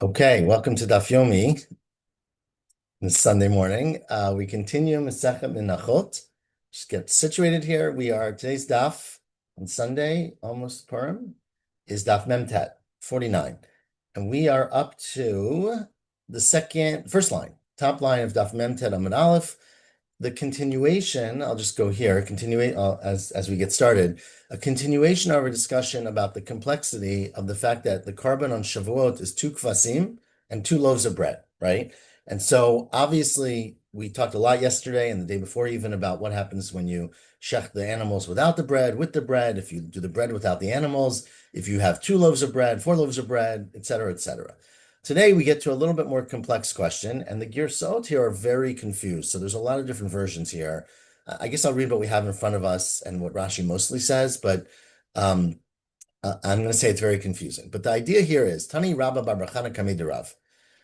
Okay, welcome to Daf Yomi this Sunday morning. We continue Masechet Menachot. Just get situated here. Today's Daf on Sunday, almost Purim, is Daf Memtet 49. And we are up to the first line, top line of Daf Memtet Amud Aleph. The continuation, I'll just go here, as we get started, a continuation of our discussion about the complexity of the fact that the carbon on Shavuot is two kvasim and two loaves of bread, right? And so obviously we talked a lot yesterday and the day before even about what happens when you shech the animals without the bread, with the bread, if you do the bread without the animals, if you have two loaves of bread, four loaves of bread, et cetera, et cetera. Today we get to a little bit more complex question, and the Girsot here are very confused. So there's a lot of different versions here. I guess I'll read what we have in front of us and what Rashi mostly says, but um, I'm going to say it's very confusing. But the idea here is Tani Rabba Bar Chana Kamei Rav.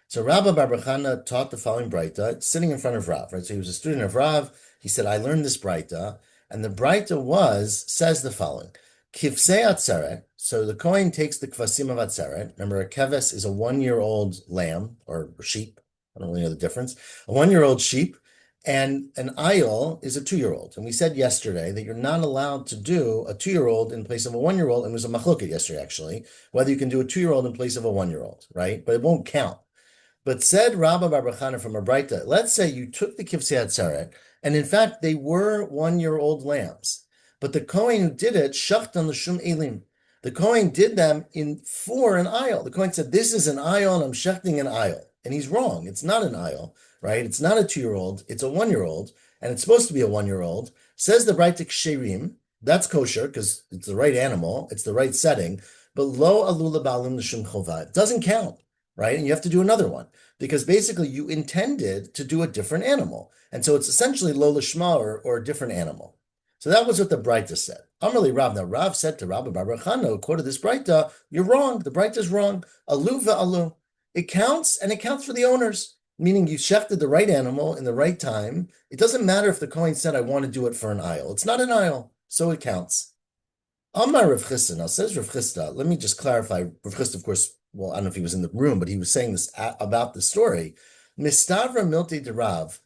So Rabba Bar Chana taught the following Braita, sitting in front of Rav, right? So he was a student of Rav. He said, I learned this Braita, and the Braita says the following. Kivsei Atzeret, so the Kohen takes the Kvasim of Atzeret. Remember, a Keves is a 1-year-old lamb or sheep. I don't really know the difference. A 1-year-old sheep, and an ayil is a 2-year-old. And we said yesterday that you're not allowed to do a 2-year-old in place of a 1-year-old. And it was a machloket yesterday, actually, whether you can do a 2-year-old in place of a 1-year-old, right? But it won't count. But said Rabba Bar Chana from a Braita, let's say you took the Kivsei Atzeret, and in fact, they were 1-year-old lambs. But the Kohen who did it, shachtan l'shum elim. The Kohen did them for an ayil. The Kohen said, this is an ayil, and I'm shechting an ayil. And he's wrong. It's not an ayil, right? It's not a 2-year-old. It's a 1-year-old, and it's supposed to be a 1-year-old. Says the Braita ksherim. That's kosher because it's the right animal. It's the right setting. But lo alula ba'alim l'shum chova. It doesn't count, right? And you have to do another one because basically you intended to do a different animal. And so it's essentially lo lishma or a different animal. So that was what the Braita said. Amarli Rav. Now Rav said to Rabbi Bar Chana, who quoted this Braita, you're wrong. The Braita is wrong. Alu ve'alu. It counts, and it counts for the owners, meaning you shechted the right animal in the right time. It doesn't matter if the Kohen said, I want to do it for an ayil. It's not an ayil, so it counts. Amar Rav Chisda. Now says Rav Chisda, let me just clarify. Rav Chisda, of course, well, I don't know if he was in the room, but he was saying this about the story. Mistavra Milte de Rav.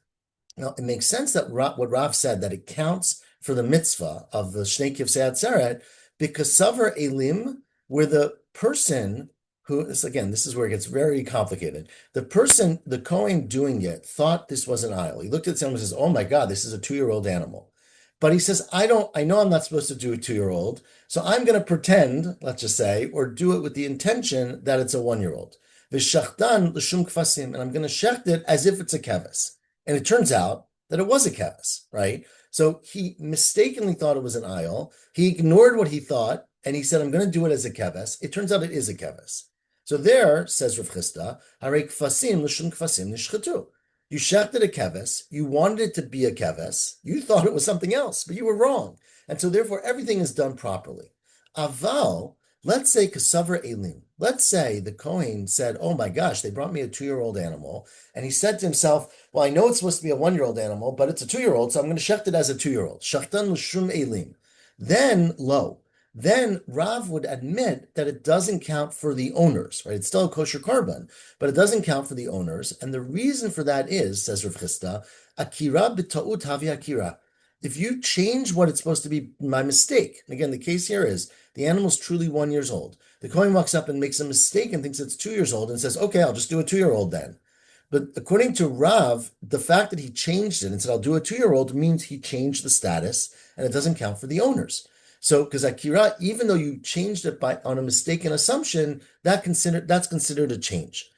Now, it makes sense that what Rav said, that it counts for the mitzvah of the Shnei Kivsei Atzeret, because Savar Elim, where the person this is where it gets very complicated. The Kohen doing it, thought this was an ayil. He looked at someone and says, oh my God, this is a 2-year-old animal. But he says, I know I'm not supposed to do a 2-year-old, so I'm going to pretend, let's just say, or do it with the intention that it's a 1-year-old. V'shachtan l'shum kvasim, and I'm going to shecht it as if it's a keves. And it turns out that it was a keves, right? So he mistakenly thought it was an ayil. He ignored what he thought, and he said, I'm going to do it as a keves. It turns out it is a keves. So there, says Rav Chisda, harei kvasim l'shum kvasim nishchetu. You shechted a keves, you wanted it to be a keves, you thought it was something else, but you were wrong. And so therefore everything is done properly. Aval, let's say kasavar elim. Let's say the Kohen said, oh my gosh, they brought me a 2-year-old animal. And he said to himself, well, I know it's supposed to be a 1-year-old animal, but it's a 2-year-old, so I'm going to shecht it as a 2-year-old. Shachtan l'shum elim. Then Rav would admit that it doesn't count for the owners, right? It's still a kosher carbon, but it doesn't count for the owners. And the reason for that is, says Rav Chisda, akira b'ta'ut havi akira. If you change what it's supposed to be by mistake, and again, the case here is the animal's truly 1 year old. The Kohen walks up and makes a mistake and thinks it's 2 years old and says, okay, I'll just do a 2-year-old then. But according to Rav, the fact that he changed it and said, I'll do a 2-year-old means he changed the status and it doesn't count for the owners. So, because Akira, even though you changed it on a mistaken assumption, that's considered a change.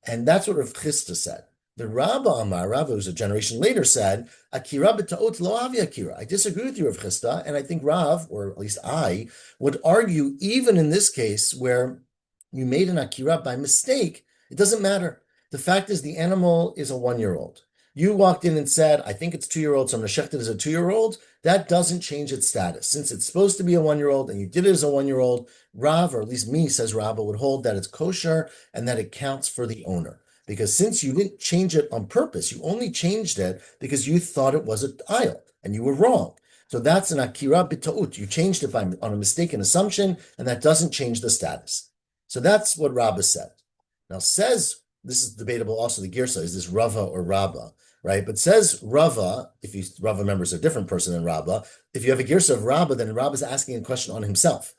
And that's what Rav Chisda said. The Rabba Amar, Rabba, who's a generation later, said, Akira b'ta'ot lo avi Akira. I disagree with you, Rav Chisda, and I think Rav, or at least I, would argue even in this case where you made an Akira by mistake, it doesn't matter. The fact is the animal is a 1-year-old. You walked in and said, I think it's 2-year-old, so I'm going to shecht it as a 2-year-old. That doesn't change its status. Since it's supposed to be a 1-year-old and you did it as a 1-year-old, Rav, or at least me, says Rabba, would hold that it's kosher and that it counts for the owner. Because since you didn't change it on purpose, you only changed it because you thought it was an ayil and you were wrong. So that's an akira b'ta'ut. You changed it on a mistaken assumption, and that doesn't change the status. So that's what Rabba said. Now says, this is debatable also, the Girsa, is this Rava or Rabba, right? But says Rava, if you, Rava remembers a different person than Rabba, if you have a Girsa of Rabba, then Rabba is asking a question on himself.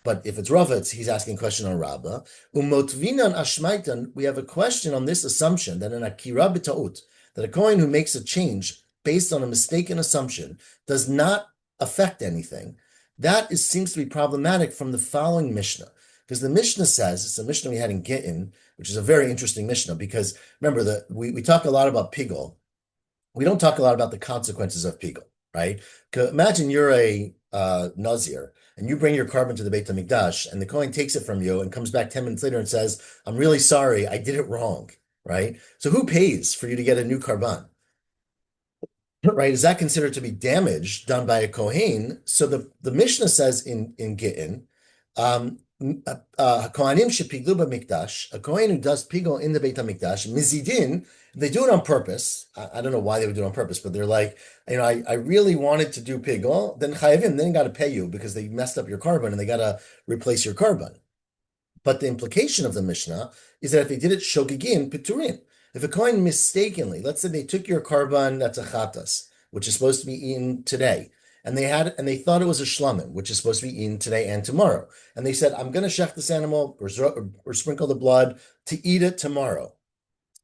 But if it's Rava, he's asking a question on Rabba. Umotvinan ashmaitan, we have a question on this assumption that an akira b'ta'ut, that a Kohen who makes a change based on a mistaken assumption does not affect anything. That seems to be problematic from the following Mishnah. Because the Mishnah says, it's a Mishnah we had in Gittin, which is a very interesting Mishnah, because remember, we talk a lot about Pigul. We don't talk a lot about the consequences of Pigul, right? Imagine you're a Nazir, and you bring your carbon to the Beit HaMikdash, and the Kohen takes it from you and comes back 10 minutes later and says, I'm really sorry, I did it wrong, right? So who pays for you to get a new carbon? Right? Is that considered to be damage done by a Kohen? So the Mishnah says in Gittin, Kohanim shepiglu b'mikdash, a Kohen who does pigul in the Beit HaMikdash, mizidin, they do it on purpose. I don't know why they would do it on purpose, but they're like, I really wanted to do pigul, then chayavim, then got to pay you because they messed up your carbon and they got to replace your carbon. But the implication of the Mishnah is that if they did it shogegin, piturin. If a Kohen mistakenly, let's say they took your carbon that's a chatas, which is supposed to be eaten today, and they thought it was a shlamim, which is supposed to be eaten today and tomorrow, and they said, I'm going to shech this animal or sprinkle the blood to eat it tomorrow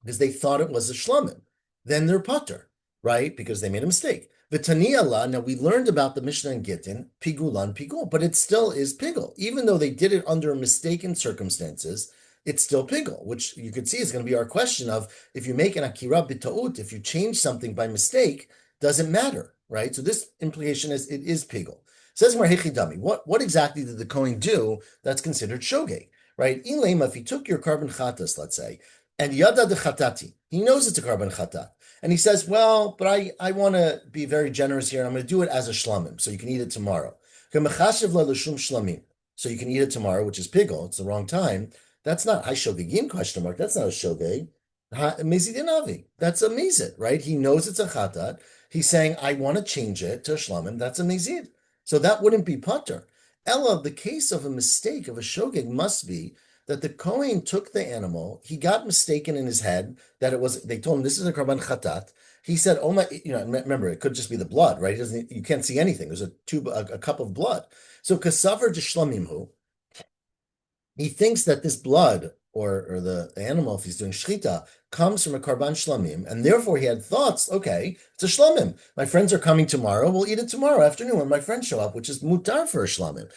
because they thought it was a shlamim. Then they're pater, right? Because they made a mistake. V'taniyala, now we learned about the Mishnah in Gittin, pigulan pigul, but it still is pigul. Even though they did it under mistaken circumstances, it's still pigul, which you could see is going to be our question of, if you make an akira b'ta'ut, if you change something by mistake, does it matter, right? So this implication is it is pigul. Says Mar Hechidami, what exactly did the Kohen do that's considered shogeg, right? Ilema, if he took your carbon chatas, let's say, and yada de chatati, he knows it's a carbon chatat. And he says, well, but I want to be very generous here, and I'm going to do it as a shlamim, so you can eat it tomorrow. So you can eat it tomorrow, which is pigul. It's the wrong time. That's not shogegim question mark. That's not a shogeg. Mezidinavi. That's a mezid, right? He knows it's a chatat. He's saying, I want to change it to a shlamim. That's a mezid. So that wouldn't be pater. Ella, the case of a mistake of a shogeg must be that the Kohen took the animal, he got mistaken in his head that it was, they told him this is a karban chatat. He said, oh my, remember, it could just be the blood, right? You can't see anything. There's a cup of blood. So kasavar de shlamimhu, he thinks that this blood or the animal, if he's doing shchita, comes from a karban shlamim, and therefore he had thoughts, okay, it's a shlamim. My friends are coming tomorrow, we'll eat it tomorrow afternoon when my friends show up, which is mutar for a shlamim.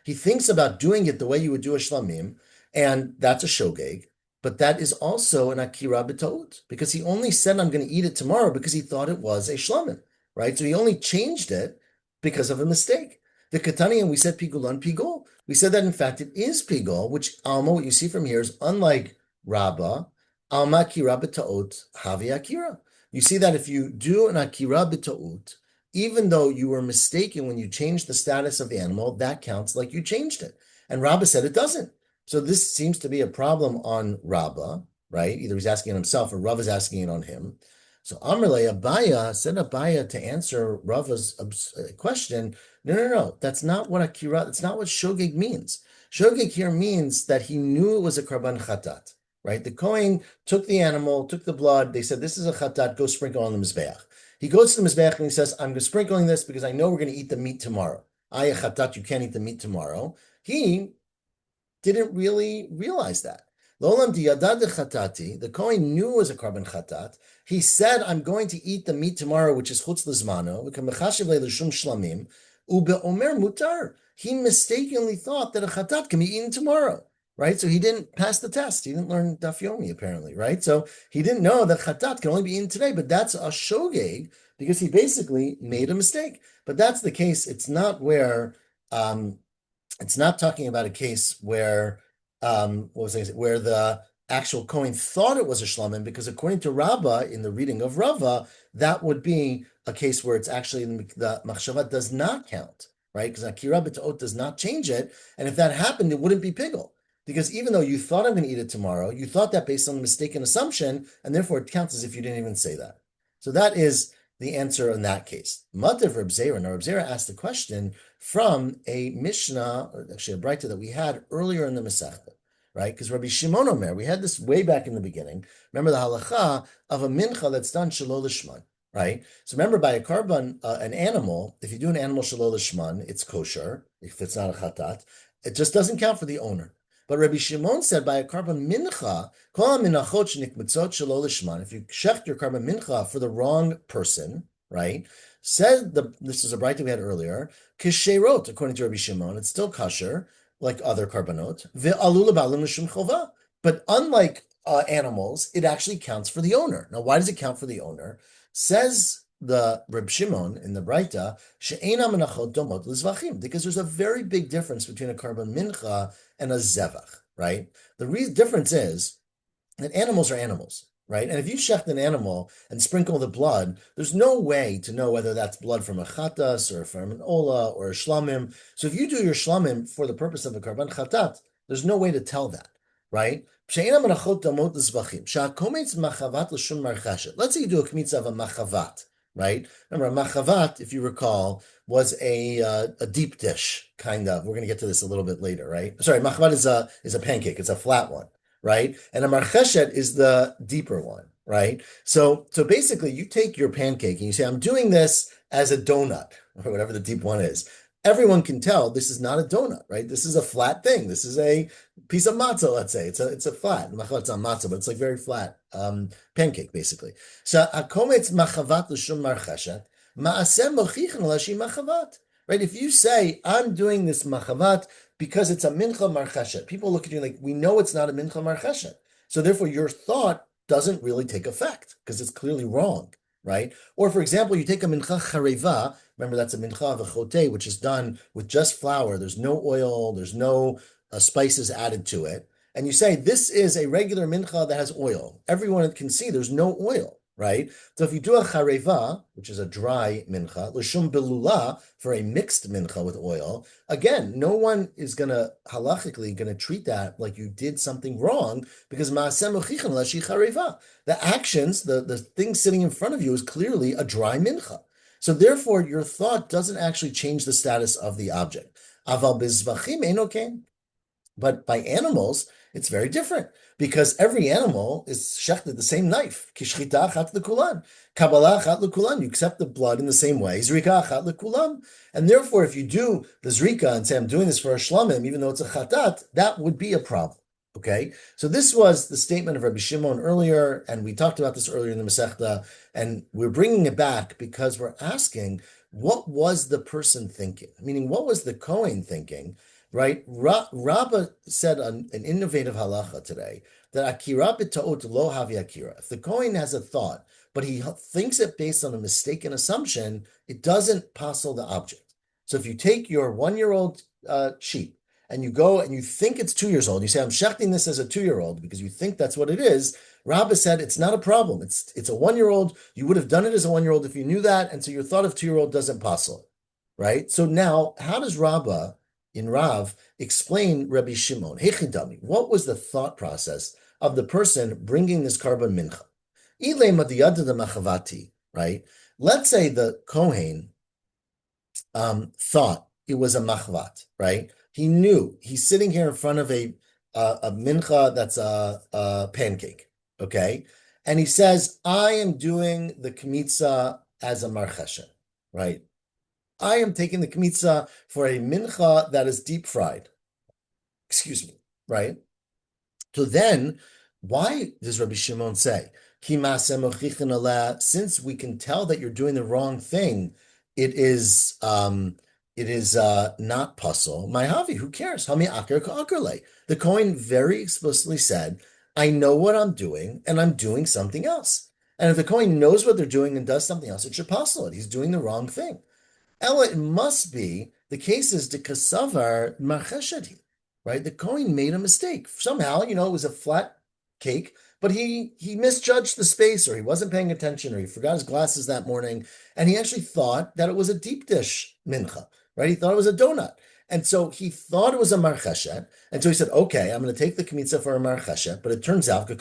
He thinks about doing it the way you would do a shlamim, and that's a shogeg, but that is also an akira b'taut, because he only said, I'm going to eat it tomorrow because he thought it was a shlamim, right? So he only changed it because of a mistake. The Katani, and we said pigulan pigul. We said that in fact it is pigul, which Alma, what you see from here is unlike Rabba, Alma akira b'taut havi akira. You see that if you do an akira b'taut, even though you were mistaken when you changed the status of the animal, that counts like you changed it. And Rabba said it doesn't. So this seems to be a problem on Rabba, right? Either he's asking it himself or Rav is asking it on him. So Amrle Abaya said Abaya to answer Rava's question. No. That's not what akira. That's not what shogeg means. Shogeg here means that he knew it was a karban chatat, right? The Kohen took the animal, took the blood. They said, this is a chatat, go sprinkle on the mizbeach. He goes to the mizbeach and he says, I'm sprinkling this because I know we're going to eat the meat tomorrow. A chatat, you can't eat the meat tomorrow. He didn't really realize that. Lolam diyadad chatati, the Kohen knew it was a karban chatat. He said, I'm going to eat the meat tomorrow, which is chutz lizmano, shlamim, ubeomer mutar. He mistakenly thought that a chatat can be eaten tomorrow, right? So he didn't pass the test. He didn't learn daf yomi, apparently, right? So he didn't know that chatat can only be eaten today, but that's a shogeg because he basically made a mistake. But that's the case. It's not where, it's not talking about a case where, where the actual Kohen thought it was a shlamim, because according to Rabbah, in the reading of Rava, that would be a case where it's actually the machshava does not count, right? Because akira b'ta'ot does not change it, and if that happened, it wouldn't be pigul. Because even though you thought I'm going to eat it tomorrow, you thought that based on a mistaken assumption, and therefore it counts as if you didn't even say that. So that is the answer in that case. Matav Reb Zera. Now Reb Zera asked the question from a Mishnah, or actually a Braita that we had earlier in the Masechta. right? Because Rabbi Shimon Omer, we had this way back in the beginning. Remember the halacha of a mincha that's done shelo lishman, right? So remember, by a carbon, an animal, if you do an animal shelo lishman, it's kosher. If it's not a chatat, it just doesn't count for the owner. But Rabbi Shimon said by a carbon mincha, kol menachot shenikmitzot shelo lishman. If you shecht your carbon mincha for the wrong person, right? This is a bright we had earlier. Kisherot, according to Rabbi Shimon, it's still kosher, like other carbonot. Ve'alul ba'alim l'shum chova. But unlike animals, it actually counts for the owner. Now, why does it count for the owner? Says the Reb Shimon in the Braita, she'ena menachot domot l'zvachim, because there's a very big difference between a carbon mincha and a zevach, right? The difference is that animals are animals, right? And if you shecht an animal and sprinkle the blood, there's no way to know whether that's blood from a chatas or from an ola or a shlamim. So if you do your shlamim for the purpose of a karban chatat, there's no way to tell that, right? Let's say you do a kmitza of a machavat, right? Remember, a machavat, if you recall, was a deep dish, kind of. We're going to get to this a little bit later, right? Sorry, machavat is a pancake. It's a flat one, right? And a marcheshet is the deeper one, right? So basically, you take your pancake and you say, I'm doing this as a donut, or whatever the deep one is. Everyone can tell this is not a donut, right? This is a flat thing. This is a piece of matzah, let's say. It's a flat. It's not matzah, but it's like very flat pancake, basically. So akometz machavat l'shum marcheshet, ma'aseh mochichen l'shi machavat. Right? If you say, I'm doing this machavat because it's a mincha marcheshet, people look at you like, we know it's not a mincha marcheshet. So therefore, your thought doesn't really take effect because it's clearly wrong, right? Or for example, you take a mincha chareva. Remember, that's a mincha of a chote, which is done with just flour. There's no oil. There's no spices added to it. And you say, this is a regular mincha that has oil. Everyone can see there's no oil, right? So if you do a chareva, which is a dry mincha, l'shum belula, for a mixed mincha with oil, again, no one is halachically going to treat that like you did something wrong, because ma'aseh mochichen l'shi chareva. The actions, the thing sitting in front of you is clearly a dry mincha. So therefore, your thought doesn't actually change the status of the object. Aval bizvachim enokein. But by animals, it's very different because every animal is shechted the same knife. Kishchita achat lekulan, kabbalah achat lekulan. You accept the blood in the same way. Zrika achat lekulan. And therefore, if you do the zrika and say, I'm doing this for a shlamim, even though it's a chatat, that would be a problem. Okay, so this was the statement of Rabbi Shimon earlier, and we talked about this earlier in the Masechta, and we're bringing it back because we're asking, what was the person thinking? Meaning, what was the Kohen thinking? Right? Rabbah said an innovative halacha today that akira b'ta'ot lo havi akira. If the Kohen has a thought, but he thinks it based on a mistaken assumption, it doesn't passel the object. So if you take your 1-year-old sheep and you go and you think it's 2 years old, you say, I'm shechting this as a 2-year-old because you think that's what it is. Rabbah said it's not a problem. It's a 1-year-old. You would have done it as a 1-year-old if you knew that, and so your thought of 2-year-old doesn't passel, right? So now, how does Rabbah in Rav explain Rabbi Shimon? Hechidami, what was the thought process of the person bringing this carbon mincha? Ile madiyada de machavati, right? Let's say the Kohen thought it was a machvat, right? He knew he's sitting here in front of a mincha that's a pancake, okay? And he says, I am doing the kmitza as a marcheshet, right? I am taking the kmitza for a mincha that is deep fried. Excuse me, right? So then, why does Rabbi Shimon say, since we can tell that you're doing the wrong thing, it is not puzzle. My havi, who cares? The Kohen very explicitly said, I know what I'm doing, and I'm doing something else. And if the Kohen knows what they're doing and does something else, it should puzzle it. He's doing the wrong thing. Ella, it must be the case is de kasavar marchesheti, right? The Kohen made a mistake. Somehow, it was a flat cake, but he misjudged the space, or he wasn't paying attention, or he forgot his glasses that morning, and he actually thought that it was a deep dish mincha, right? He thought it was a donut. And so he thought it was a marcheshet, and so he said, okay, I'm going to take the kmitza for a marcheshet, but it turns out, it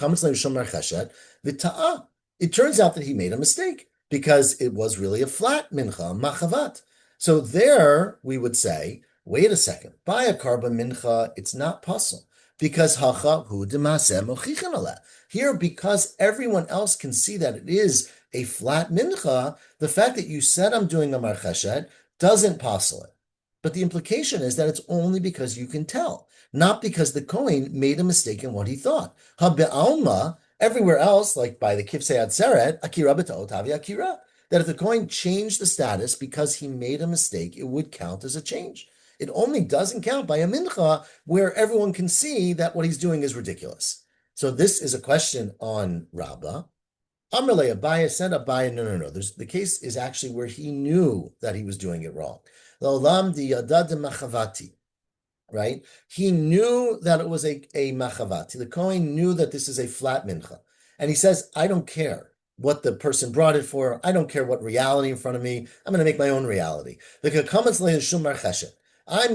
turns out that he made a mistake, because it was really a flat mincha, machavat. So there we would say, wait a second, by a carbon mincha, it's not puzzle. Because hacha hu demaseh mochichin aleh. Here, because everyone else can see that it is a flat mincha, the fact that you said I'm doing a marcheshet doesn't passel it. But the implication is that it's only because you can tell, not because the Kohen made a mistake in what he thought. Ha be'alma, everywhere else, like by the Kifsei Atzeret, akira b'ta'ot havi akira, that if the Kohen changed the status because he made a mistake, it would count as a change. It only doesn't count by a mincha where everyone can see that what he's doing is ridiculous. So this is a question on Rabbah. Amrle Abaya said Abaya, no. The case is actually where he knew that he was doing it wrong. L'olam di yada de machavati, right? He knew that it was a machavati. The Kohen knew that this is a flat mincha. And he says, I don't care what the person brought it for. I don't care what reality in front of me. I'm going to make my own reality. I'm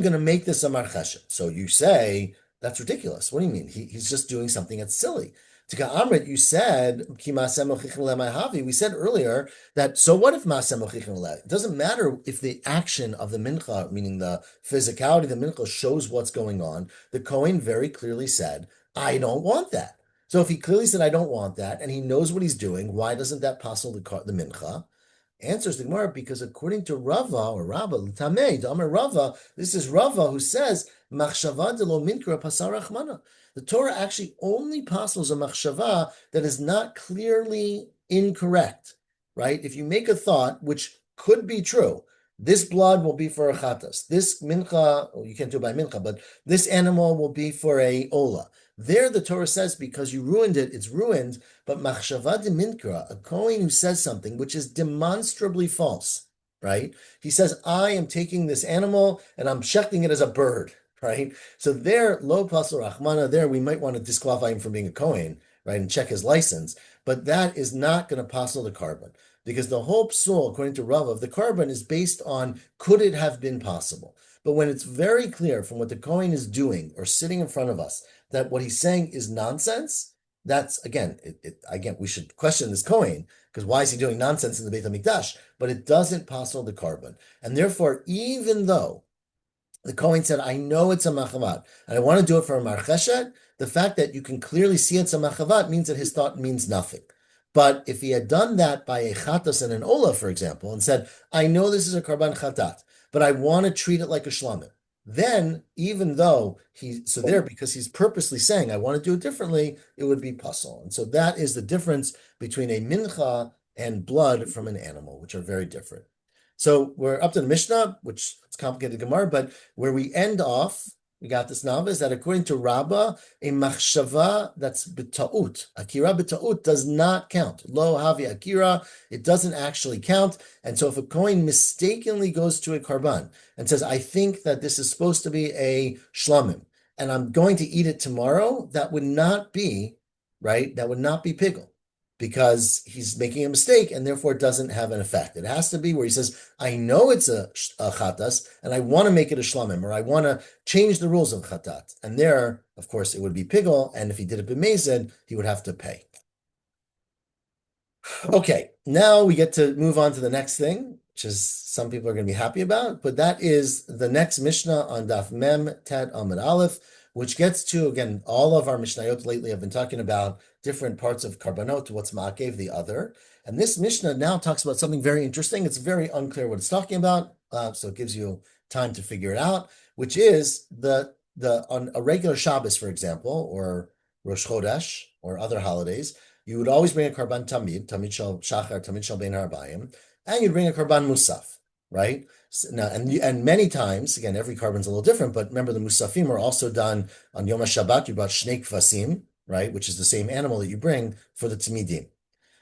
going to make this a marcheshet. So you say, that's ridiculous. What do you mean? He's just doing something that's silly. Tika Amrit, you said, we said earlier that, so what if it doesn't matter if the action of the mincha, meaning the physicality of the mincha, shows what's going on. The Kohen very clearly said, I don't want that. So if he clearly said, I don't want that, and he knows what he's doing, why doesn't that passel the mincha? Answers the Gemara, because according to Rava or Rabba, Tamei, Damar Rava, this is Rava who says, Machshava de lo minkra pasar rachmana. The Torah actually only passels a machshava that is not clearly incorrect, right? If you make a thought, which could be true, this blood will be for a chatas, this mincha, well, you can't do it by mincha, but this animal will be for a ola. There, the Torah says, because you ruined it, it's ruined. But machshava de minkra, a Kohen who says something which is demonstrably false, right? He says, I am taking this animal and I'm shechting it as a bird, right? So there, lo pasur rachmana, there we might want to disqualify him from being a Kohen, right, and check his license. But that is not going to passel the carbon, because the whole psul, according to Rav, of the carbon is based on could it have been possible. But when it's very clear from what the Kohen is doing or sitting in front of us that what he's saying is nonsense, that's again, we should question this Kohen, because why is he doing nonsense in the Beit HaMikdash? But it doesn't passel the carbon. And therefore, even though the Kohen said, I know it's a machavat, and I want to do it for a marcheshet, the fact that you can clearly see it's a machavat means that his thought means nothing. But if he had done that by a chatas and an ola, for example, and said, I know this is a karban chatat, but I want to treat it like a shlamim, then even though because he's purposely saying, I want to do it differently, it would be puzzle. And so that is the difference between a mincha and blood from an animal, which are very different. So we're up to the Mishnah, which it's complicated Gemara, but where we end off, we got this now, is that according to Rabbah, a machshava that's b'ta'ut, akira b'ta'ut does not count. Lo havi akira, it doesn't actually count. And so if a Kohen mistakenly goes to a karban and says, I think that this is supposed to be a shlamim, and I'm going to eat it tomorrow, that would not be, right? That would not be pigul, because he's making a mistake and therefore it doesn't have an effect. It has to be where he says, I know it's a chatas and I want to make it a shlamim, or I want to change the rules of chatat. And there, of course, it would be pigul, and if he did it b'mezid, he would have to pay. Okay, now we get to move on to the next thing, which is some people are going to be happy about, but that is the next Mishnah on Daf Mem Tet Amud Aleph, which gets to, again, all of our Mishnayot lately have been talking about different parts of Karbanot, what's Ma'akev the other. And this Mishnah now talks about something very interesting. It's very unclear what it's talking about, so it gives you time to figure it out, which is on a regular Shabbos, for example, or Rosh Chodesh, or other holidays, you would always bring a Karban Tamid Shal Shachar, Tamid Shal Bein Harbayim, and you'd bring a Karban Musaf, right? Now, and many times, again, every carbon's a little different, but remember the musafim are also done on Yom HaShabbat. You brought shnei kvasim, right, which is the same animal that you bring for the tmidim.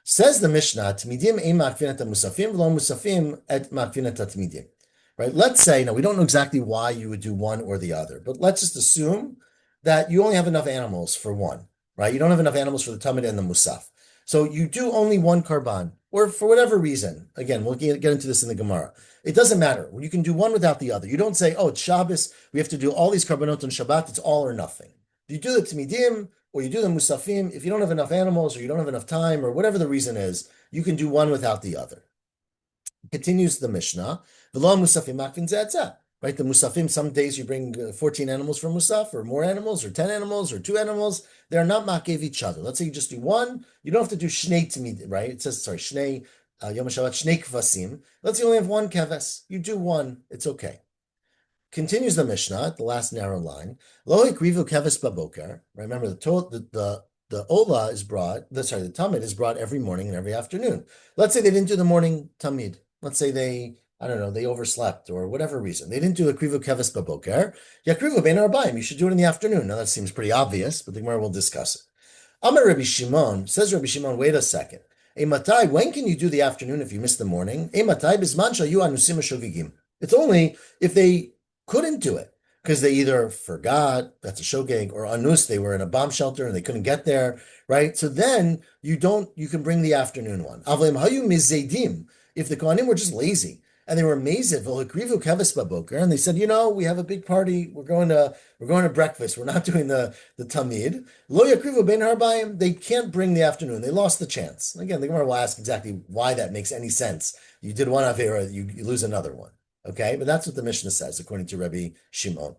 Says the Mishnah, tmidim ein makvin et musafim, v'lo musafim et makvin et tmidim. Right? Let's say, now we don't know exactly why you would do one or the other, but let's just assume that you only have enough animals for one, right? You don't have enough animals for the tamid and the musaf. So you do only one karban, or for whatever reason, again, we'll get into this in the Gemara. It doesn't matter. You can do one without the other. You don't say, oh, it's Shabbos, we have to do all these karbanot on Shabbat, it's all or nothing. You do the tmidim, or you do the musafim. If you don't have enough animals, or you don't have enough time, or whatever the reason is, you can do one without the other. Continues the Mishnah, v'lo musafim makvin ze'etzeh. right? The musafim, some days you bring 14 animals for musaf, or more animals, or 10 animals, or 2 animals. They're not makev each other. Let's say you just do one. You don't have to do shnei tamid, right? It says, sorry, shnei, Yom HaShabbat, shnei kvasim. Let's say you only have one keves. You do one. It's okay. Continues the Mishnah, the last narrow line. Lo ikrivu keves baboker. Remember, the ola is brought. The tamid is brought every morning and every afternoon. Let's say they didn't do the morning tamid. Let's say I don't know, they overslept or whatever reason. They didn't do the krivu keves baboker. Yakrivu bein arbaim. You should do it in the afternoon. Now that seems pretty obvious, but the Gemara will discuss it. Amar Rabbi Shimon, says Rabbi Shimon, wait a second. Matai, when can you do the afternoon if you miss the morning? Matai bisman shayu anusim shogigim. It's only if they couldn't do it because they either forgot, that's a shogeg, or anus, they were in a bomb shelter and they couldn't get there, right? So then you can bring the afternoon one. Avlim hayu mizedim. If the Kohanim were just lazy and they were maziv, and they said, we have a big party, we're going to breakfast, we're not doing the tamid. Lo yakrivu bein harbayim, they can't bring the afternoon. They lost the chance. Again, the Gemara will ask exactly why that makes any sense. You did one avera, you lose another one. Okay, but that's what the Mishnah says, according to Rabbi Shimon.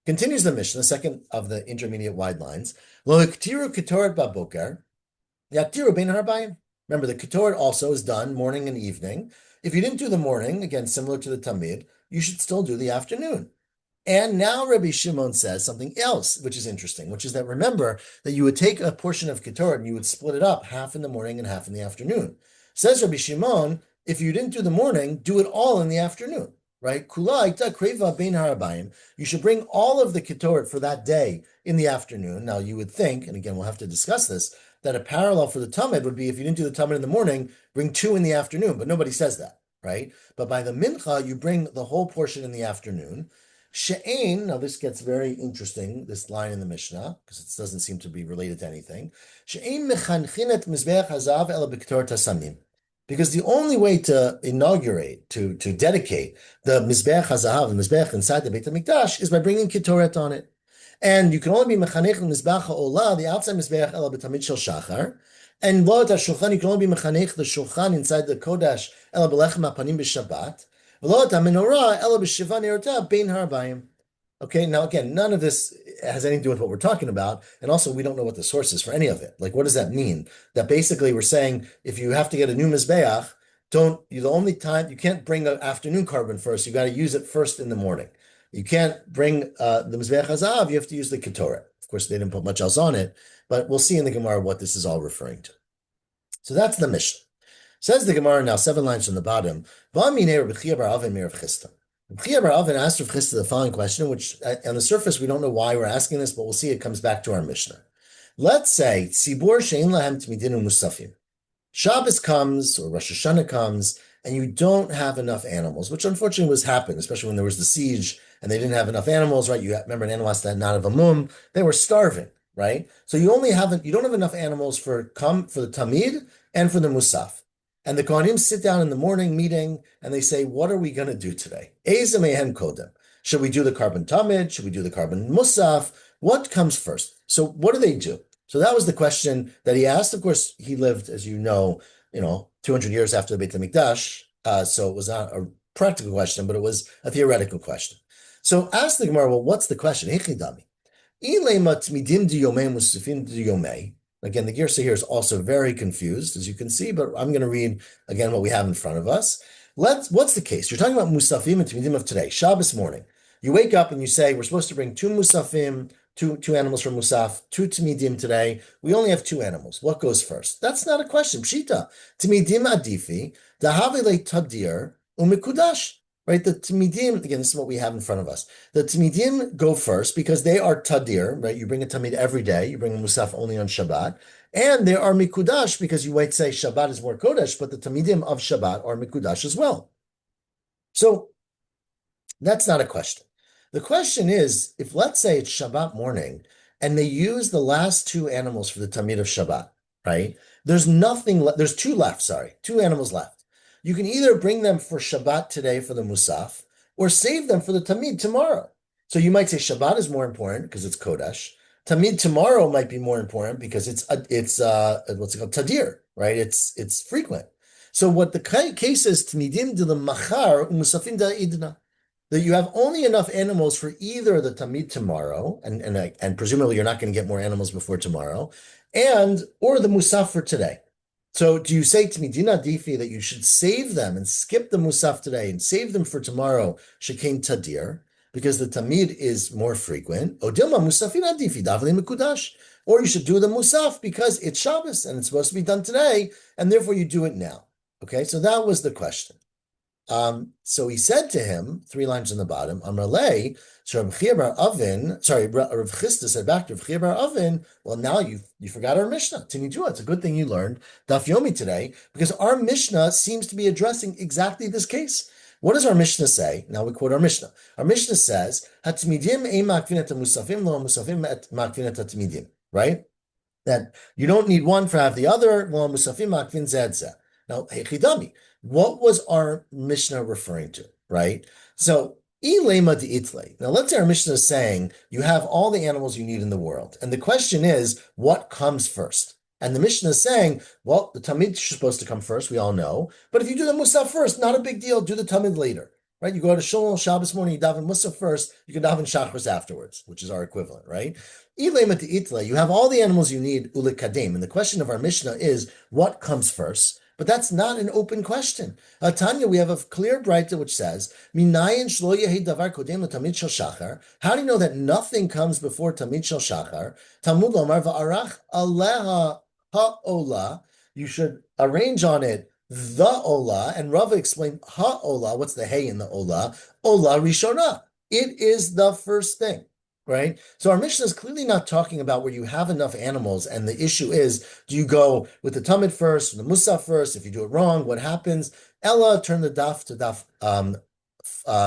Continues the Mishnah, second of the intermediate wide lines. Lo iktiru ketoret baboker, yaktiru bein harbayim. Remember, the ketoret also is done morning and evening. If you didn't do the morning, again, similar to the tamid, you should still do the afternoon. And now Rabbi Shimon says something else, which is interesting, which is that remember that you would take a portion of ketoret and you would split it up, half in the morning and half in the afternoon. Says Rabbi Shimon, if you didn't do the morning, do it all in the afternoon. Right? Kula ita kreva bein harabayim. You should bring all of the ketoret for that day in the afternoon. Now you would think, and again we'll have to discuss this, that a parallel for the tamid would be if you didn't do the tamid in the morning, bring 2 in the afternoon. But nobody says that, right? But by the mincha, you bring the whole portion in the afternoon. She'ein, now this gets very interesting, this line in the Mishnah, because it doesn't seem to be related to anything. She'ein mechanchinet mizbeach hazav ela b'ketoret hasamim. Because the only way to inaugurate, to dedicate the Mizbeach HaZahav, the Mizbeach inside the Beit HaMikdash, is by bringing Ketoret on it. And you can only be Mechanech Mizbeach HaOlah, the outside Mizbeach Ela B'Tamid Shel Shachar. And Lo Et HaShulchan, you can only be Mechanech the Shulchan inside the Kodesh Ela B'Lechem HaPanim B'Shabbat. V'Lo Et HaMenorah Ela B'Shiva Neirotah Bein Harbayim. Okay, now again, none of this has anything to do with what we're talking about. And also, we don't know what the source is for any of it. Like, what does that mean? That basically we're saying if you have to get a new Mizbeach, the only time, you can't bring an afternoon carbon first. You got to use it first in the morning. You can't bring the Mizbeach HaZahav, you have to use the Ketoret. Of course, they didn't put much else on it, but we'll see in the Gemara what this is all referring to. So that's the Mishnah. Says the Gemara now, 7 lines from the bottom. Chia Bar Avin asked Rav Chisda the following question, which on the surface we don't know why we're asking this, but we'll see it comes back to our Mishnah. Let's say Tzibur she'ein lahem tmidin u'musafim. Shabbos comes or Rosh Hashanah comes, and you don't have enough animals, which unfortunately was happened, especially when there was the siege and they didn't have enough animals, right? You remember an animal asked that not of a mum, they were starving, right? So you don't have enough animals for the tamid and for the musaf. And the Kohanim sit down in the morning meeting and they say, what are we going to do today? Should we do the carbon tamid? Should we do the carbon musaf? What comes first? So what do? So that was the question that he asked. Of course, he lived, as you know, 200 years after the Beit HaMikdash. So it was not a practical question, but it was a theoretical question. So ask the Gemara, well, what's the question? Again, the Girsa here is also very confused, as you can see, but I'm going to read again what we have in front of us. What's the case? You're talking about Musafim and Tmidim of today, Shabbos morning. You wake up and you say, we're supposed to bring 2 Musafim, two animals from Musaf, 2 Tmidim today. We only have 2 animals. What goes first? That's not a question. Pshita. Tmidim adifi, dahavele tadir, umikudash. Right, the Tmidim, again, this is what we have in front of us. The Tmidim go first because they are Tadir, right? You bring a Tamid every day. You bring a Musaf only on Shabbat. And they are Mikudash because you might say Shabbat is more Kodesh, but the Tmidim of Shabbat are Mikudash as well. So that's not a question. The question is, if let's say it's Shabbat morning and they use the last 2 animals for the Tamid of Shabbat, right? There's 2 animals left. You can either bring them for Shabbat today for the Musaf, or save them for the Tamid tomorrow. So you might say Shabbat is more important because it's Kodesh. Tamid tomorrow might be more important because it's what's it called? Tadir, right? It's frequent. So what the case is, Tamidim de the Machar, Musafim da Idna. that you have only enough animals for either the tamid tomorrow, and presumably you're not going to get more animals before tomorrow, and or the musaf for today. So do you say to me, Dina Difi, that you should save them and skip the musaf today and save them for tomorrow, Shekain Tadir, because the tamid is more frequent? Or Dilma Musafina Difi, Davli Mikudash. Or you should do the musaf because it's Shabbos and it's supposed to be done today, and therefore you do it now. Okay, so that was the question. So he said to him, 3 lines on the bottom, Amrlei, so Rav Chia bar Avin, sorry, Rav Chisda said back to Rav Chia bar Avin, well, now you forgot our Mishnah. Tinijua, it's a good thing you learned Daf Yomi today, because our Mishnah seems to be addressing exactly this case. What does our Mishnah say? Now we quote our Mishnah. Our Mishnah says, Hatmidim ein makvinet musafim lo musafim makvinet hatmidim, right? That you don't need one for have the other. Well, musafim makvin zedze. Now, hechidami, what was our Mishnah referring to, right? So, ilema de itle. Now, let's say our Mishnah is saying you have all the animals you need in the world, and the question is, what comes first? And the Mishnah is saying, well, the tamid is supposed to come first. We all know, but if you do the musaf first, not a big deal. Do the tamid later, right? You go to Shul Shabbos morning, you daven musaf first. You can daven shachris afterwards, which is our equivalent, right? You have all the animals you need, ulikadem. And the question of our Mishnah is, what comes first? But that's not an open question. Tanya, we have a clear brayta which says, Minayin shlo yehi davar kodem tamid shel shachar. How do you know that nothing comes before tamid shel shachar? Talmud lomar va'arach aleha ha'ola. You should arrange on it the ola. And Rava explained ha'ola. What's the hay in the ola? Ola rishona. It is the first thing. Right? So our Mishnah is clearly not talking about where you have enough animals, and the issue is, do you go with the Tamid first, or the Musaf first? If you do it wrong, what happens? Ella, turn the daf to daf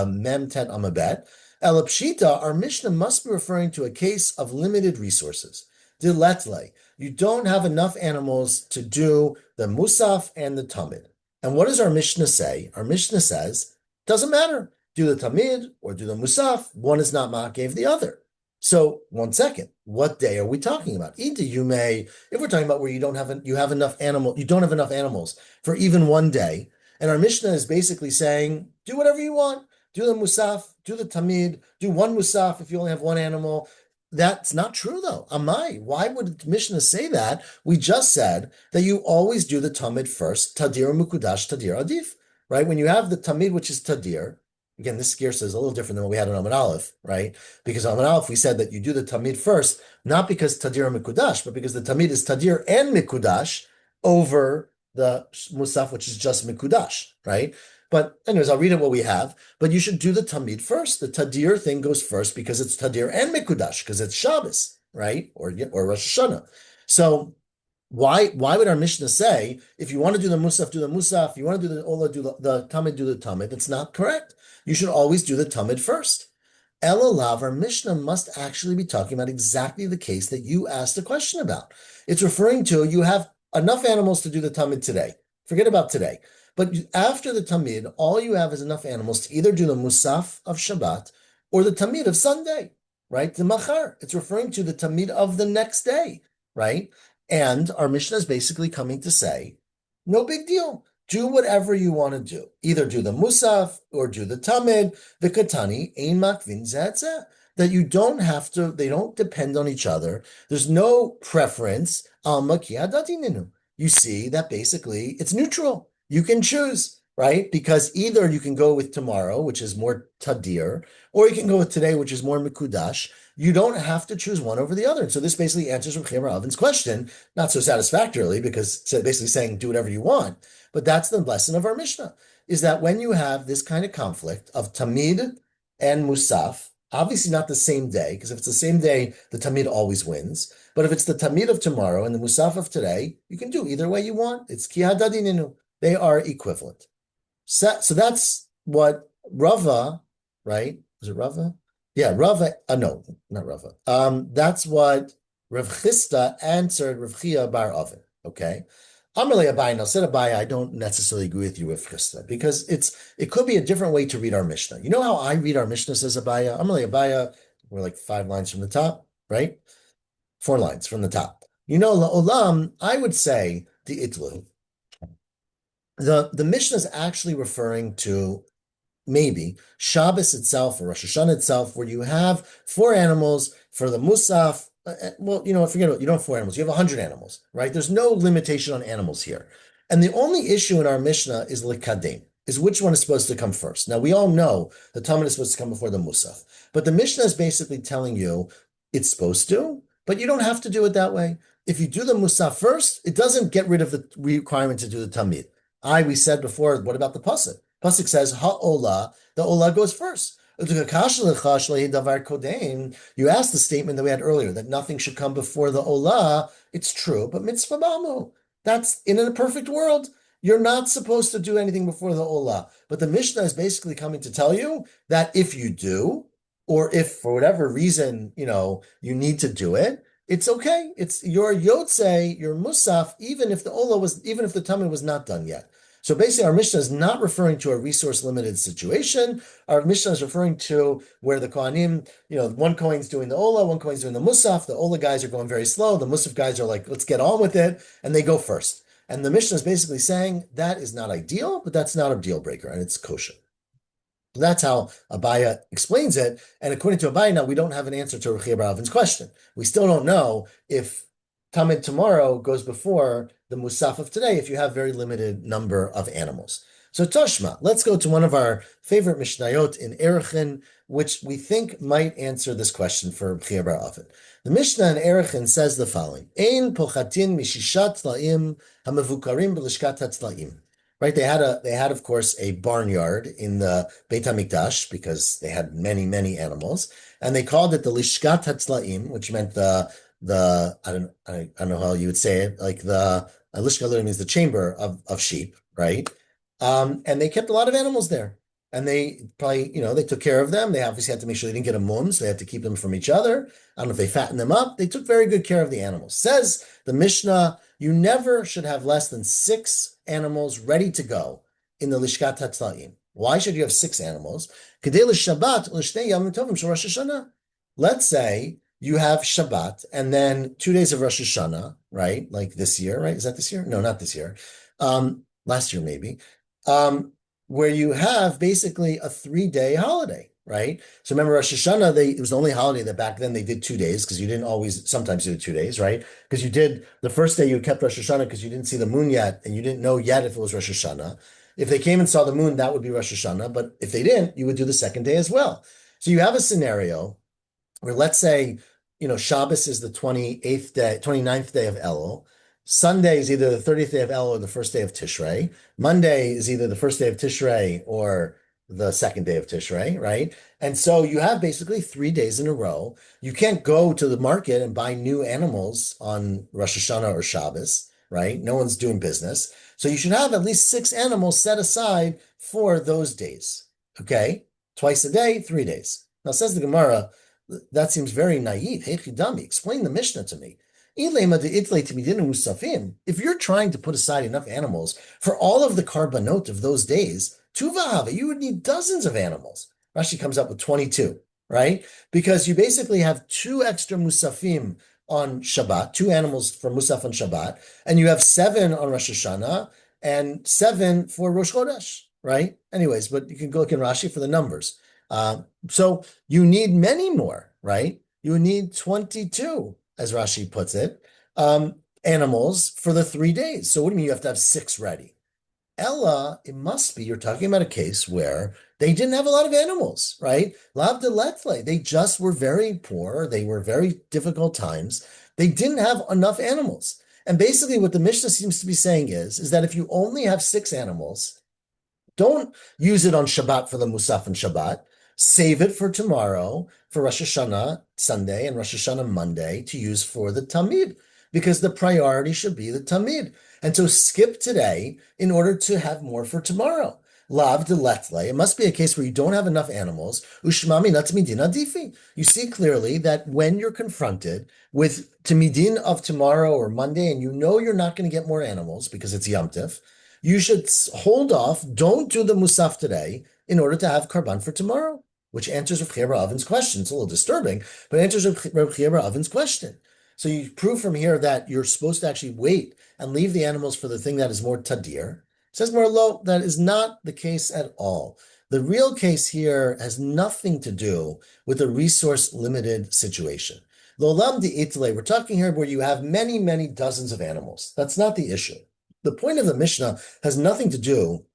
Mem Tet Amabet. Ella Pshita, our Mishnah must be referring to a case of limited resources. Diletle, you don't have enough animals to do the Musaf and the Tamid. And what does our Mishnah say? Our Mishnah says, doesn't matter. Do the Tamid or do the Musaf. One is not ma'akev the other. So 1 second, what day are we talking about? Either you may, if we're talking about where you don't have you have enough animal, you don't have enough animals for even one day, and our Mishnah is basically saying, do whatever you want, do the musaf, do the tamid, do one musaf if you only have one animal. That's not true though. Amai, why would Mishnah say that? We just said that you always do the tamid first, tadir mukudash, tadir adif, right? When you have the tamid, which is tadir. Again, this gear says a little different than what we had in Amud Aleph, right? Because Amud Aleph, we said that you do the Tamid first, not because Tadir Mikudash, but because the Tamid is Tadir and Mikudash over the Musaf, which is just Mikudash, right? But anyways, I'll read it what we have. But you should do the Tamid first. The Tadir thing goes first because it's Tadir and Mikudash, because it's Shabbos, right? Or Rosh Hashanah. So why would our Mishnah say, if you want to do the Musaf, do the Musaf, if you want to do the Ola, do the Tamid, do the Tamid? That's not correct. You should always do the Tamid first. Elalav, our Mishnah must actually be talking about exactly the case that you asked a question about. It's referring to you have enough animals to do the Tamid today. Forget about today. But after the Tamid, all you have is enough animals to either do the Musaf of Shabbat or the Tamid of Sunday, right? The Machar. It's referring to the Tamid of the next day, right? And our Mishnah is basically coming to say, no big deal. Do whatever you want to do. Either do the Musaf or do the Tamid. The Katani, Ein Makvin Zatzeh. That you don't have to, they don't depend on each other. There's no preference. Alma Ki Hadatininu. You see that basically it's neutral. You can choose, right? Because either you can go with tomorrow, which is more Tadir, or you can go with today, which is more Mikudash. You don't have to choose one over the other. And so this basically answers Rav Chia bar Avin's question, not so satisfactorily, because it's basically saying do whatever you want. But that's the lesson of our Mishnah, is that when you have this kind of conflict of Tamid and Musaf, obviously not the same day, because if it's the same day, the Tamid always wins. But if it's the Tamid of tomorrow and the Musaf of today, you can do either way you want. It's Ki Hadadininu. They are equivalent. So that's what Rava, right? Is it Rava? Yeah, Rava. No, not Rava. That's what Rav Chisda answered Rav Chia bar Avin. Okay. Amalei Abai, now said Abai, I don't necessarily agree with you with Chisda because it could be a different way to read our Mishnah. You know how I read our Mishnah, says Abaya? Amalei Abaya, we're like 5 lines from the top, right? 4 lines from the top. You know, La'olam, I would say the Itlu. The Mishnah is actually referring to maybe Shabbos itself or Rosh Hashanah itself, where you have four animals for the Musaf. Well, forget about, you don't have four animals, you have 100 animals, right? There's no limitation on animals here. And the only issue in our Mishnah is Likadem, is which one is supposed to come first. Now, we all know the Talmud is supposed to come before the Musaf, but the Mishnah is basically telling you it's supposed to, but you don't have to do it that way. If you do the Musaf first, it doesn't get rid of the requirement to do the Tamid. We said before, what about the Pasuk? Pasuk says, Ha'olah, the Olah goes first. You asked the statement that we had earlier, that nothing should come before the Olah. It's true, but mitzvah bamu. That's in a perfect world. You're not supposed to do anything before the Olah. But the Mishnah is basically coming to tell you that if you do, or if for whatever reason, you need to do it, it's okay. It's your Yotze, your Musaf, even if the Tamid was not done yet. So basically, our Mishnah is not referring to a resource-limited situation. Our Mishnah is referring to where the Kohanim, one Kohen's doing the Olah, one Kohen's doing the Musaf. The Olah guys are going very slow. The Musaf guys are like, let's get on with it, and they go first. And the Mishnah is basically saying that is not ideal, but that's not a deal breaker, and it's kosher. So that's how Abaya explains it. And according to Abaya, now we don't have an answer to Ruchia Bar Avon's question. We still don't know if Tamid tomorrow goes before the Musaf of today if you have very limited number of animals. So Toshma, let's go to one of our favorite Mishnayot in Erechin, which we think might answer this question for Ruchia Bar Avon. The Mishnah in Erechin says the following: Ein pochatin mishishat tlaim hamevukarim b'lishkat hatzlaim. Right, they had of course a barnyard in the Beit Hamikdash because they had many animals, and they called it the Lishkat Hatzlaim, which meant the I don't know how you would say it, like the Lishka literally means the chamber of sheep, right? And they kept a lot of animals there, and they probably they took care of them. They obviously had to make sure they didn't get a mum, so they had to keep them from each other. I don't know if they fattened them up. They took very good care of the animals. Says the Mishnah, you never should have less than 6 animals ready to go in the Lishkat Hatzlaim. Why should you have 6 animals? Let's say you have Shabbat and then 2 days of Rosh Hashanah, right? Like this year, right? Is that this year? No, not this year. Last year maybe. Where you have basically a 3-day holiday, right? So remember Rosh Hashanah, it was the only holiday that back then they did 2 days because you didn't always, sometimes you did 2 days, right? Because you did the first day you kept Rosh Hashanah because you didn't see the moon yet and you didn't know yet if it was Rosh Hashanah. If they came and saw the moon, that would be Rosh Hashanah. But if they didn't, you would do the second day as well. So you have a scenario where let's say, Shabbos is the 28th day, 29th day of Elul. Sunday is either the 30th day of Elul or the first day of Tishrei. Monday is either the first day of Tishrei or the second day of Tishrei, right? And so you have basically 3 days in a row. You can't go to the market and buy new animals on Rosh Hashanah or Shabbos, right? No one's doing business. So you should have at least 6 animals set aside for those days, okay? Twice a day, 3 days. Now, says the Gemara, that seems very naive. Hey, Chidami, explain the Mishnah to me. If you're trying to put aside enough animals for all of the karbanot of those days, tuvahava, you would need dozens of animals. Rashi comes up with 22, right? Because you basically have 2 extra musafim on Shabbat, 2 animals for musaf on Shabbat, and you have 7 on Rosh Hashanah and 7 for Rosh Chodesh, right? Anyways, but you can go look in Rashi for the numbers. So you need many more, right? You need 22, as Rashi puts it, animals for the 3 days. So what do you mean you have to have 6 ready? Ella, it must be, you're talking about a case where they didn't have a lot of animals, right? Lav de letle, they just were very poor. They were very difficult times. They didn't have enough animals. And basically what the Mishnah seems to be saying is that if you only have 6 animals, don't use it on Shabbat for the Musaf and Shabbat. Save it for tomorrow, for Rosh Hashanah Sunday and Rosh Hashanah Monday to use for the Tamid, because the priority should be the Tamid. And so skip today in order to have more for tomorrow. Lav de letle. It must be a case where you don't have enough animals. Ushmami natmidin adifi. You see clearly that when you're confronted with Tamidin of tomorrow or Monday, and you know you're not going to get more animals because it's Yom Tif, you should hold off. Don't do the Musaf today in order to have Karban for tomorrow, which answers Rav Chia bar Avon's question. It's a little disturbing, but answers Rav Chia bar Avon's question. So you prove from here that you're supposed to actually wait and leave the animals for the thing that is more tadir. It says more low, that is not the case at all. The real case here has nothing to do with a resource-limited situation. L'olam di'itle, we're talking here where you have many, many dozens of animals. That's not the issue. The point of the Mishnah has nothing to do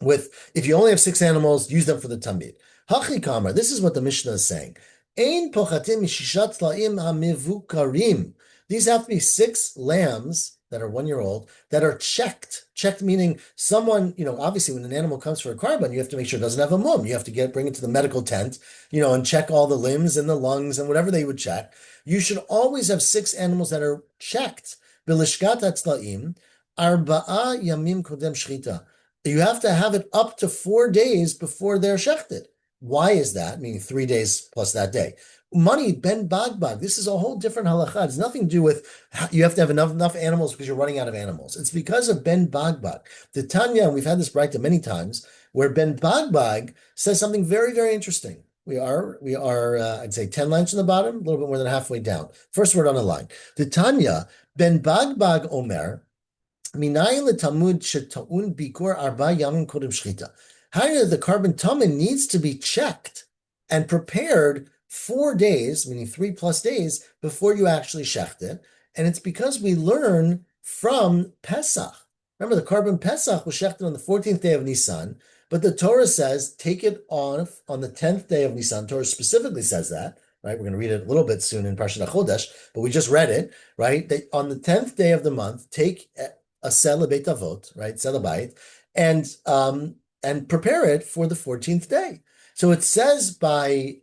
with if you only have six animals, use them for the tamid. Hachi kamar, this is what the Mishnah is saying. Ein pochatim mishishat tla'im hamivukarim. These have to be six lambs that are 1 year old that are checked. Checked meaning someone, obviously when an animal comes for a carbon, you have to make sure it doesn't have a mum. You have to bring it to the medical tent, and check all the limbs and the lungs and whatever they would check. You should always have six animals that are checked. Bilishkat hatzla'im, arba'a yamim kodem shchita. You have to have it up to 4 days before they're shechted. Why is that? Meaning 3 days plus that day. Money, ben bagbag. This is a whole different halacha. It's nothing to do with you have to have enough animals because you're running out of animals. It's because of ben bagbag. The Tanya, and we've had this braita many times, where ben bagbag says something very, very interesting. We are, I'd say 10 lines from the bottom, a little bit more than halfway down. First word on the line. The Tanya, ben bagbag omer, the carbon tamin needs to be checked and prepared 4 days, meaning 3+ days, before you actually shecht it. And it's because we learn from Pesach. Remember, the carbon Pesach was shechted on the 14th day of Nisan, but the Torah says take it off on the 10th day of Nisan. Torah specifically says that. Right, we're going to read it a little bit soon in Parshat HaChodesh, but we just read it, right? On the 10th day of the month, take a sela beit avot, right, sela bait, and prepare it for the 14th day. So it says by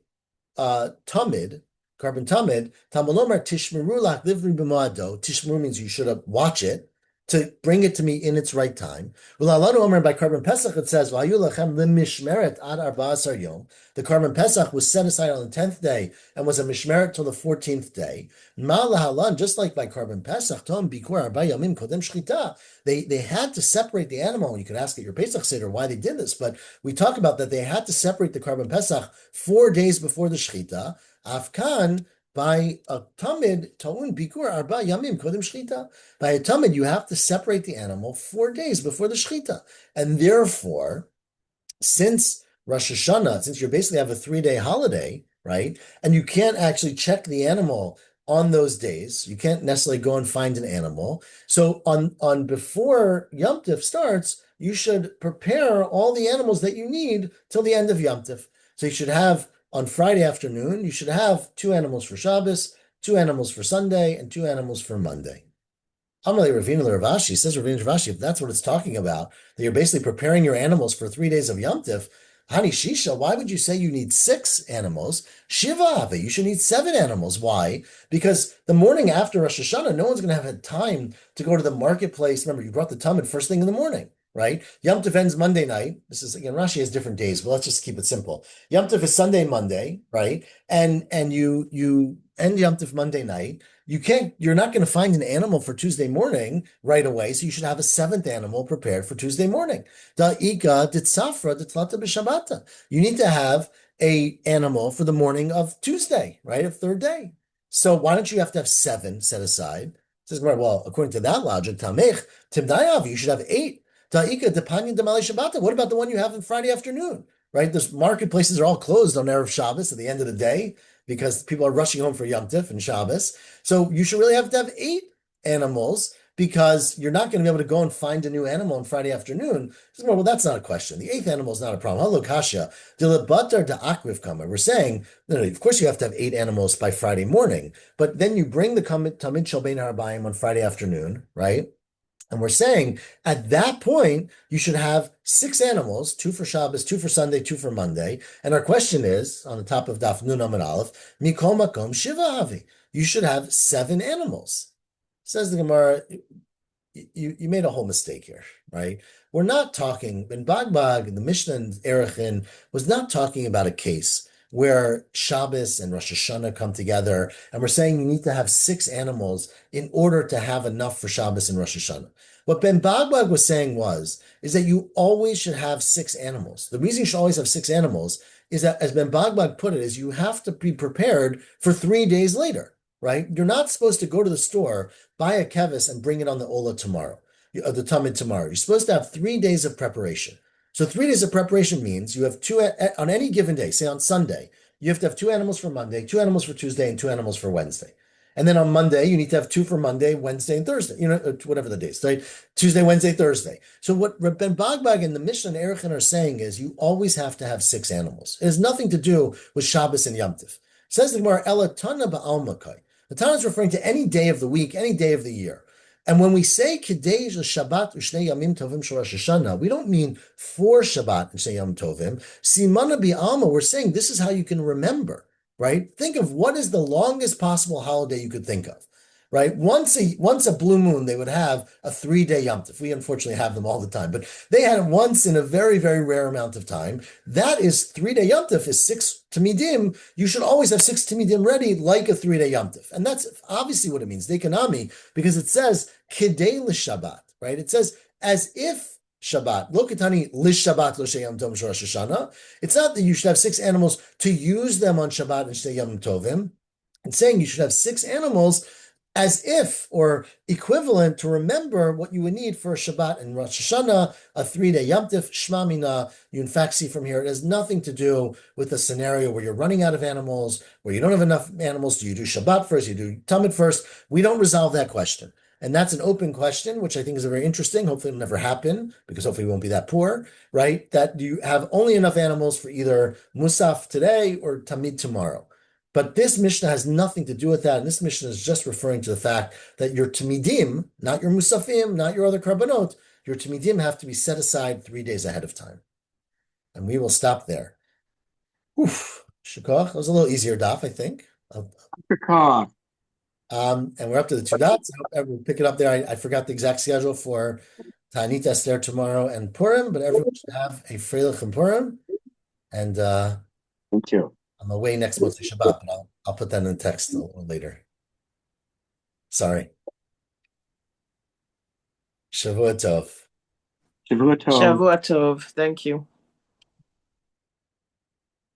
tamid, carbon tamid, tamalomar tishmeru lach livri b'moado. Tishmeru means you should watch it to bring it to me in its right time. By carbon pesach it says limishmeret ad arba'asar yom. The carbon pesach was set aside on the 10th day and was a mishmeret till the 14th day. Just like by carbon pesach, they had to separate the animal. You could ask at your Pesach Seder why they did this, but we talk about that they had to separate the carbon pesach 4 days before the shchita. Afkan, by a tamid, ta'un bikur arba yamim kodem shchita. By a tamid, you have to separate the animal 4 days before the shchita. And therefore, since Rosh Hashanah, since you basically have a 3-day holiday, right, and you can't actually check the animal on those days, you can't necessarily go and find an animal. So on before Yom Tov starts, you should prepare all the animals that you need till the end of Yom Tov. So you should have on Friday afternoon, you should have 2 animals for Shabbos, 2 animals for Sunday, and 2 animals for Monday. Amalei Ravina Ravashi says Ravina Ravashi, if that's what it's talking about, that you're basically preparing your animals for 3 days of Yom Tov, Hani Shisha, why would you say you need 6 animals? Shiva, you should need 7 animals. Why? Because the morning after Rosh Hashanah, no one's going to have had time to go to the marketplace. Remember, you brought the Talmud first thing in the morning, right? Yom Tov ends Monday night. This is, again, Rashi has different days, but let's just keep it simple. Yom Tov is Sunday, Monday, right? And you end Yom Tov Monday night. You're not going to find an animal for Tuesday morning right away, so you should have a 7th animal prepared for Tuesday morning. Da'ika ditzafra ditlata b'shabata. You need to have a animal for the morning of Tuesday, right, of 3rd day. So why don't you have to have 7 set aside? Says, well, according to that logic, tamech timdayav, you should have 8. Da'ika depanya demali shabata. What about the one you have on Friday afternoon? Right, the marketplaces are all closed on Erev Shabbos at the end of the day, because people are rushing home for Yom Tov and Shabbos. So you should really have to have 8 animals because you're not going to be able to go and find a new animal on Friday afternoon. Well, that's not a question. The 8th animal is not a problem. Hello, Kasha. We're saying, no, of course you have to have 8 animals by Friday morning, but then you bring the Tamid Shel Bein Harbayim on Friday afternoon, right? And we're saying at that point, you should have 6 animals, 2 for Shabbos, 2 for Sunday, 2 for Monday. And our question is, on the top of Daf Nun Amud Aleph, Mikol Makom Shiva Havi. You should have 7 animals. Says the Gemara, you made a whole mistake here, right? We're not talking, in Bagbag, the Mishnah and Erechin was not talking about a case where Shabbos and Rosh Hashanah come together, and we're saying you need to have 6 animals in order to have enough for Shabbos and Rosh Hashanah. What Ben Bagbag was saying is that you always should have 6 animals. The reason you should always have 6 animals is that, as Ben Bagbag put it, is you have to be prepared for 3 days later, right? You're not supposed to go to the store, buy a kevis, and bring it on the Ola tomorrow, the Tamid tomorrow. You're supposed to have 3 days of preparation. So 3 days of preparation means you have two on any given day, say on Sunday, you have to have two animals for Monday, two animals for Tuesday, and two animals for Wednesday. And then on Monday, you need to have two for Monday, Wednesday, and Thursday, whatever the days, right? Tuesday, Wednesday, Thursday. So what Ben Bagbag and the Mishnah and Erechim are saying is you always have to have 6 animals. It has nothing to do with Shabbos and Yom Tov. Says the Gemara, Ela Tana Ba'almakai. The Tana is referring to any day of the week, any day of the year. And when we say Kidei Shabbat Ushnei Yamim Tovim Shel Rosh Hashanah, we don't mean for Shabbat and Shnei Yamim Tovim. Simana Bi'alma, we're saying this is how you can remember, right? Think of what is the longest possible holiday you could think of, right? Once a blue moon, they would have a 3-day Yom Tov. We unfortunately have them all the time, but they had it once in a very, very rare amount of time. That is 3-day Yom Tov is 6 Tamidim. You should always have 6 Tamidim ready like a 3-day Yom Tov. And that's obviously what it means, Dekanami, because it says Kidei l'Shabbat, right? It says as if Shabbat. Lo Ketani l'Shabbat lo Sheyam Tov Rosh Hashanah. It's not that you should have 6 animals to use them on Shabbat and Shnei Yom Tovim. It's saying you should have 6 animals as if, or equivalent to remember what you would need for Shabbat and Rosh Hashanah, a 3-day Yom Tov, Shma Mina. You in fact see from here, it has nothing to do with a scenario where you're running out of animals, where you don't have enough animals. Do you do Shabbat first? You do Tamid first? We don't resolve that question. And that's an open question, which I think is very interesting. Hopefully it'll never happen, because hopefully we won't be that poor, right? That you have only enough animals for either Musaf today or Tamid tomorrow. But this Mishnah has nothing to do with that. And this Mishnah is just referring to the fact that your Tamidim, not your Musafim, not your other Karbanot, your Tamidim have to be set aside 3 days ahead of time. And we will stop there. Oof, Shikoch, that was a little easier daf, I think. Shikoch. And we're up to the 2 dots. I hope everyone pick it up there. I forgot the exact schedule for Ta'anit Esther tomorrow and Purim, but everyone should have a Freilich and Purim. And Thank you. I'm away next month to Shabbat, but I'll put that in the text a little later. Sorry. Shavua Tov. Shavua Tov. Shavua Tov. Thank you.